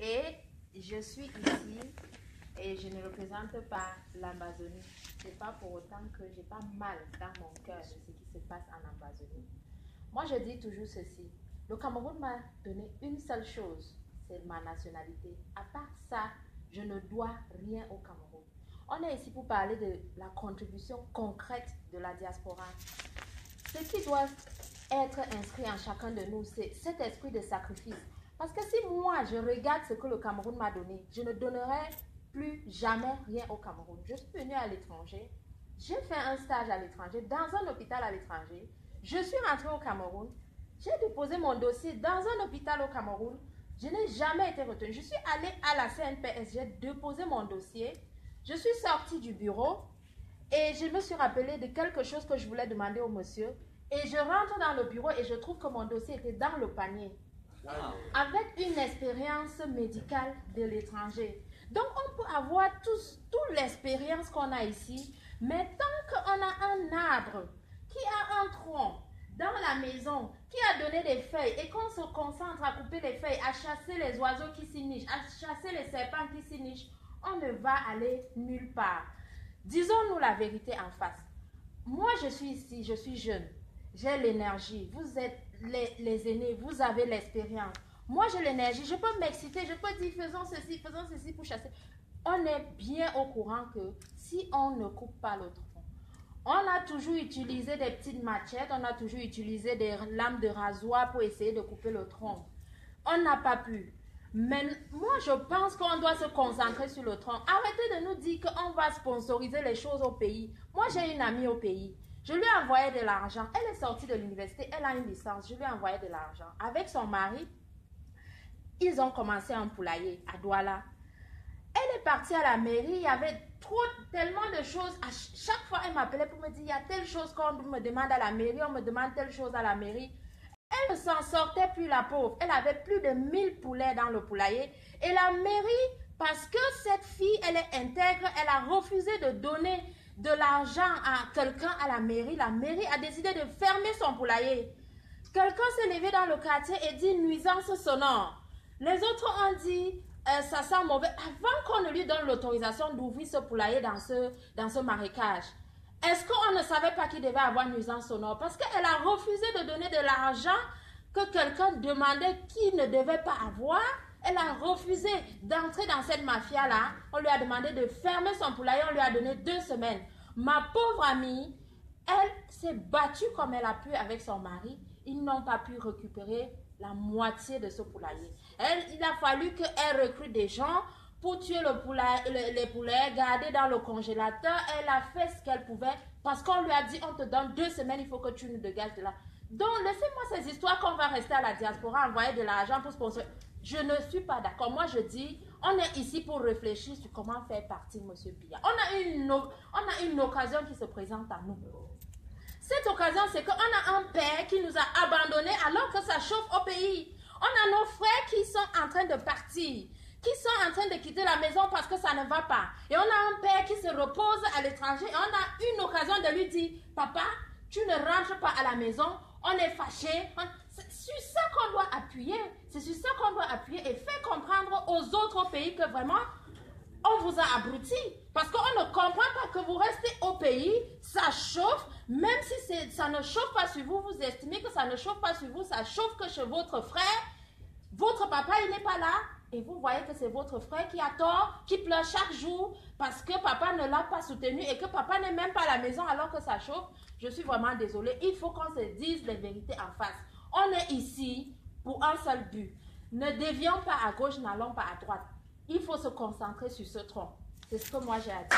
Et je suis ici et je ne représente pas l'Amazonie. Ce n'est pas pour autant que je n'ai pas mal dans mon cœur de ce qui se passe en Amazonie. Moi, je dis toujours ceci. Le Cameroun m'a donné une seule chose, c'est ma nationalité. À part ça, je ne dois rien au Cameroun. On est ici pour parler de la contribution concrète de la diaspora. Ce qui doit être inscrit en chacun de nous, c'est cet esprit de sacrifice. Parce que si moi, je regarde ce que le Cameroun m'a donné, je ne donnerai plus jamais rien au Cameroun. Je suis venue à l'étranger, j'ai fait un stage à l'étranger, dans un hôpital à l'étranger. Je suis rentrée au Cameroun, j'ai déposé mon dossier dans un hôpital au Cameroun. Je n'ai jamais été retenue. Je suis allée à la CNPS, j'ai déposé mon dossier. Je suis sortie du bureau et je me suis rappelée de quelque chose que je voulais demander au monsieur. Et je rentre dans le bureau et je trouve que mon dossier était dans le panier. Avec une expérience médicale de l'étranger. Donc on peut avoir toute l'expérience qu'on a ici, mais tant qu'on a un arbre qui a un tronc dans la maison, qui a donné des feuilles et qu'on se concentre à couper les feuilles, à chasser les oiseaux qui s'y nichent, à chasser les serpents qui s'y nichent, on ne va aller nulle part. Disons-nous la vérité en face. Moi, je suis ici, je suis jeune, j'ai l'énergie, vous êtes les aînés, vous avez l'expérience. Moi, j'ai l'énergie, je peux m'exciter, je peux dire faisons ceci pour chasser. On est bien au courant que si on ne coupe pas le tronc, on a toujours utilisé des petites machettes, on a toujours utilisé des lames de rasoir pour essayer de couper le tronc. On n'a pas pu. Mais moi, je pense qu'on doit se concentrer sur le tronc. Arrêtez de nous dire qu'on va sponsoriser les choses au pays. Moi, j'ai une amie au pays. Je lui ai envoyé de l'argent. Elle est sortie de l'université, elle a une licence. Je lui ai envoyé de l'argent. Avec son mari, ils ont commencé un poulailler à Douala. Elle est partie à la mairie, il y avait tellement de choses. À chaque fois, elle m'appelait pour me dire, il y a telle chose qu'on me demande à la mairie, on me demande telle chose à la mairie. Elle ne s'en sortait plus, la pauvre. Elle avait plus de 1000 poulets dans le poulailler. Et la mairie, parce que cette fille, elle est intègre, elle a refusé de donner de l'argent à quelqu'un à la mairie. La mairie a décidé de fermer son poulailler. Quelqu'un s'est levé dans le quartier et dit nuisance sonore. Les autres ont dit ça sent mauvais. Avant qu'on ne lui donne l'autorisation d'ouvrir ce poulailler dans ce marécage, est-ce qu'on ne savait pas qu'il devait avoir nuisance sonore? Parce qu'elle a refusé de donner de l'argent que quelqu'un demandait qu'il ne devait pas avoir. Elle a refusé d'entrer dans cette mafia-là. On lui a demandé de fermer son poulailler. On lui a donné 2 semaines. Ma pauvre amie, elle s'est battue comme elle a pu avec son mari. Ils n'ont pas pu récupérer la moitié de ce poulailler. Il a fallu qu'elle recrute des gens pour tuer les poulets, garder dans le congélateur. Elle a fait ce qu'elle pouvait parce qu'on lui a dit on te donne 2 semaines, il faut que tu nous dégages de là. Donc laissez-moi ces histoires qu'on va rester à la diaspora, envoyer de l'argent pour sponsoriser. Je ne suis pas d'accord. Moi je dis, on est ici pour réfléchir sur comment faire partie M. Biya. On a une occasion qui se présente à nous. Cette occasion, c'est qu'on a un père qui nous a abandonnés alors que ça chauffe au pays. On a nos frères qui sont en train de partir, qui sont en train de quitter la maison parce que ça ne va pas. Et on a un père qui se repose à l'étranger et on a une occasion de lui dire, papa, tu ne rentres pas à la maison, on est fâché. C'est sur ça qu'on doit appuyer. C'est sur ça qu'on doit appuyer et faire comprendre aux autres pays que vraiment, on vous a abruti. Parce qu'on ne comprend pas que vous restez au pays, ça chauffe, même si ça ne chauffe pas sur vous, vous estimez que ça ne chauffe pas sur vous, ça chauffe que chez votre frère, votre papa il n'est pas là, et vous voyez que c'est votre frère qui a tort, qui pleure chaque jour, parce que papa ne l'a pas soutenu, et que papa n'est même pas à la maison alors que ça chauffe. Je suis vraiment désolée, il faut qu'on se dise les vérités en face. On est ici pour un seul but. Ne dévions pas à gauche, n'allons pas à droite. Il faut se concentrer sur ce tronc. C'est ce que moi j'ai à dire.